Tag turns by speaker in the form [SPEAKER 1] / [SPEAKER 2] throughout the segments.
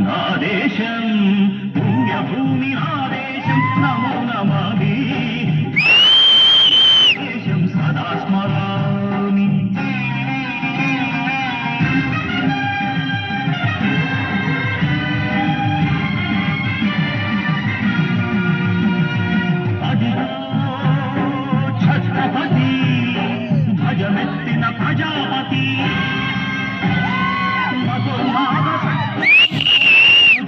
[SPEAKER 1] నా దేశం పుణ్యభూమి నా దేశం నమో నమామి దేశం సదా స్మరామి అదిగో ఛత్రపతి భజమెత్తిన ప్రజాపతి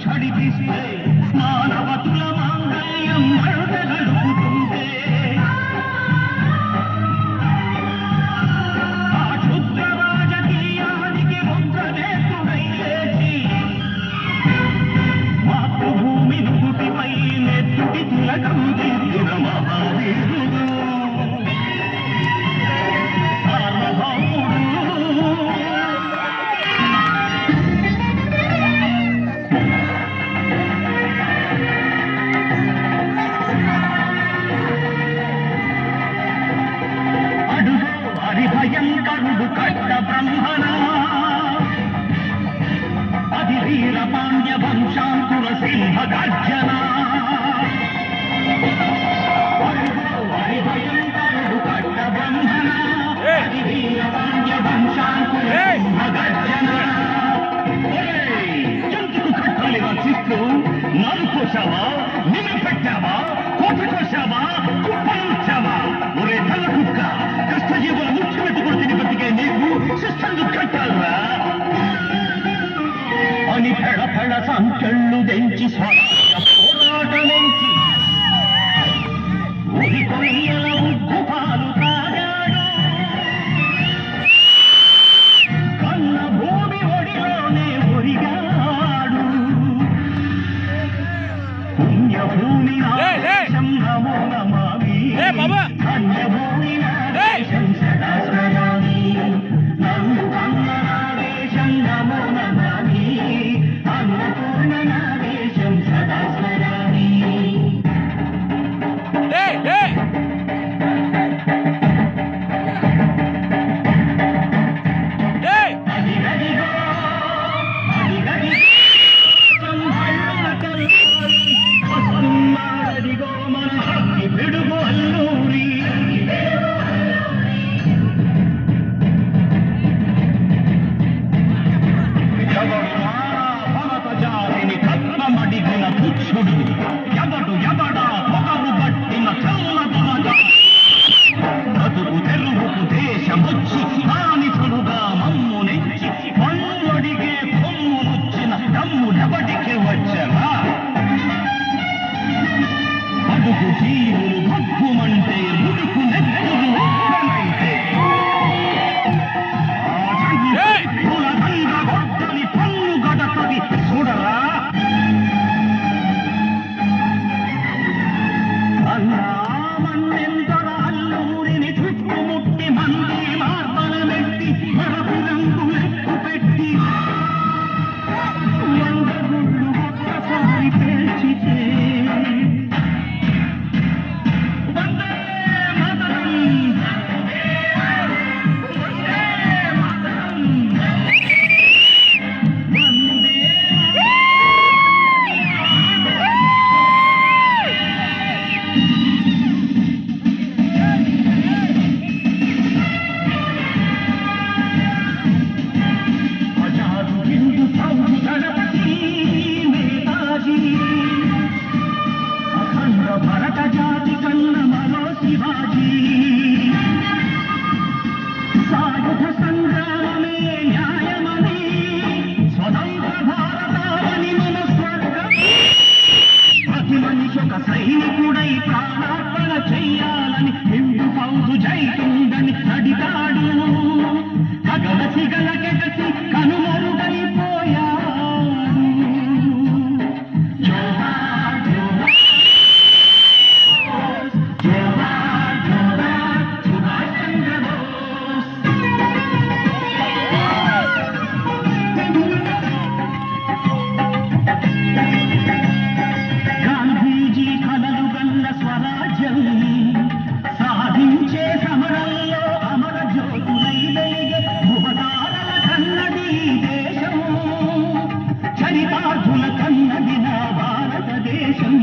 [SPEAKER 1] ఝడిపిస్తే మానవతుల మాంగళ్యం మరుట గడుపుతుంటే ఆ క్షుద్ర రాజకీయానికి ముద్రనేత్రుడై లేచి మాతృభూమి నుదుటిపై నెత్తుటి తిలకం దిద్దిన మహావీరుడు సార్వభౌముడు భయంకరుడు కట్ట బ్రహ్మణ అది వీర పాండ్య వంశాంకుల సింహ గర్జన భయంకరుడు కట్ట బ్రహ్మణ అది వీర పాండ్య వంశాంకుల సింహ గర్జన ఎందుకు కట్టాలి రచిస్తూ నరుకోసావా నిలబెట్టావా కోపకొచ్చావా కుప్పలుచ్చావా ఒరే తల కుక్క కష్టజీవుల ముఖ్య పెట్టుకుని తిని బతికే నీకు శిస్తందు కట్టాలరా అని పెడ పెడ సంకెళ్ళు దెంచి స్వరాట పోరాటమెంచి ఉరి కొయ్యల ఉగ్గు పాలు తాగాడు కన్న భూమి ఒడిలోనే ఒరిగాడు పుణ్యభూమి నాశం నమో నమామి ధన్యభూమి నాశం సదా స్మరామి నన్ను కన్న నాదేశం నమో నమామి అన్నపూర్ణ నాదేశం సదా స్మరామి మడిగిన పుచ్చుడు ఎవడు ఎవడా పొగరు పట్టిన చల్లదనగా బతుకు తెరువుకు దేశమొచ్చి స్థానికులుగా మమ్ము నెచ్చి పన్నుడిగే కొమ్మునొచ్చిన దమ్ముడెవడికి వచ్చరా అడుగు జీవులు భగ్గుమంటే ముడుకు నెత్తులు ఒక్కనైతే కొట్టని పన్ను గడపది చూడరా చరితార్థుల కన్నది నా భారతదేశం,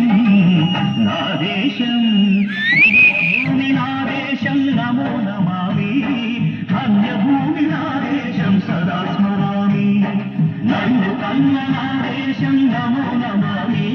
[SPEAKER 1] నా దేశం. భూమి నా దేశం నమో నమామి, ధన్యభూమి నా దేశం సదా స్మరామి. నన్ను కన్న నా దేశం నమో నమామి.